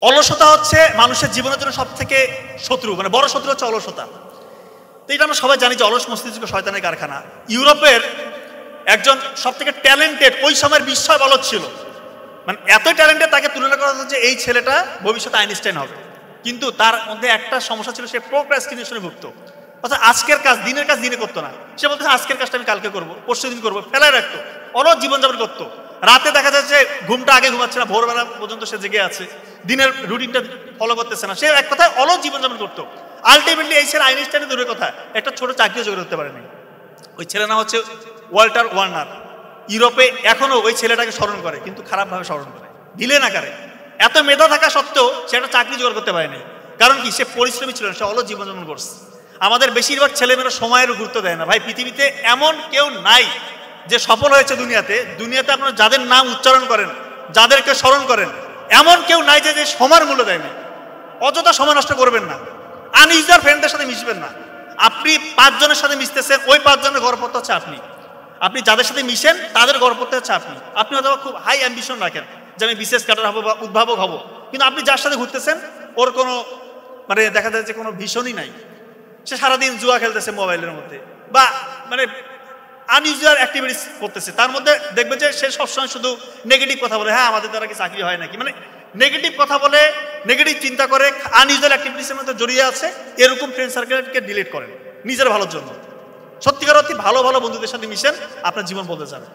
অলসতা হচ্ছে মানুষের জীবনের জন্য সবথেকে শত্রু, মানে বড় শত্রু হচ্ছে অলসতা। তো এটা আমরা সবাই জানি যে অলস মস্তিষ্ক শয়তানের কারখানা। ইউরোপের একজন সবথেকে ট্যালেন্টেড ওই সময়ের বিস্ময় বলদ ছিল, মানে এত ট্যালেন্টেড, তাকে তুলনা করা হচ্ছে যে এই ছেলেটা ভবিষ্যতে আইনস্টাইন হবে। কিন্তু তার মধ্যে একটা সমস্যা ছিল, সে প্রোক্রাস্টিনেশনে ভুগত। অর্থাৎ আজকের কাজ, দিনের কাজ দিনে করতো না। সে বলতে আজকের কাজটা আমি কালকে করবো, পরশু দিন করবো, ফেলায় রাখতো, অলস জীবনযাপন করতো। রাতে দেখা যাচ্ছে ঘুমটা আগে ঘুমাচ্ছে না, ভোরবেলা পর্যন্ত সে জেগে আছে, দিনের রুটিনটা ফলো করতেছে না। সে এক কথায় অলস জীবনযাপন করতো। আলটিমেটলি এই ছেলে আইনস্টাইনের দূরের কথা একটা ছোট চাকরিও জোগাড় করতে পারেনি। ওই ছেলের নাম হচ্ছে ওয়াল্টার ওয়ার্নার। ইউরোপে এখনো ওই ছেলেটাকে স্মরণ করে, কিন্তু খারাপভাবে স্মরণ করে, ভিলেন আকারে। এত মেধা থাকা সত্ত্বেও সে একটা চাকরি জোগাড় করতে পারেনি। কারণ কি? সে পরিশ্রমী ছিল না, সে অলস জীবনযাপন করছে। আমাদের বেশিরভাগ ছেলেমেয়েরা সময়ের গুরুত্ব দেয় না। ভাই, পৃথিবীতে এমন কেউ নাই যে সফল হয়েছে দুনিয়াতে। দুনিয়াতে আপনারা যাদের নাম উচ্চারণ করেন, যাদেরকে স্মরণ করেন, এমন কেউ নাই যে সময়ের মূল্য দেয় না। অযথা সময় নষ্ট করবেন না। আনইউজুয়াল ফ্রেন্ডদের সাথে মিশবেন না। আপনি 5 জনের সাথে মিশতেছেন, ওই 5 জনের গড়পড়তা হচ্ছে আপনি। আপনি যাদের সাথে মিশেন তাদের গড়পড়তা হচ্ছে আপনি। আপনি হয়তো খুব হাই অ্যাম্বিশন রাখেন যে আমি বিশেষ ক্যাডার হবো বা উদ্ভাবক হব, কিন্তু আপনি যার সাথে ঘুরতেছেন ওর কোনো মানে দেখা যায় যে কোনো ভীষণই নাই। সে সারাদিন জুয়া খেলতেছে মোবাইলের মধ্যে, বা মানে আনইউজুয়াল অ্যাক্টিভিটিস করতেছে। তার মধ্যে দেখবে যে সে সবসময় শুধু নেগেটিভ কথা বলে, হ্যাঁ আমাদের দ্বারা কি চাকরি হয় নাকি, মানে নেগেটিভ কথা বলে, নেগেটিভ চিন্তা করে, আনইউজুয়াল অ্যাক্টিভিটিসের মধ্যে জড়িয়ে আছে। এরকম ফ্রেন্ড সার্কেলকে ডিলিট করেন নিজের ভালোর জন্য। সত্যিকার অর্থে ভালো ভালো বন্ধুদের সাথে মিশেন, আপনার জীবন বদলে যাবে।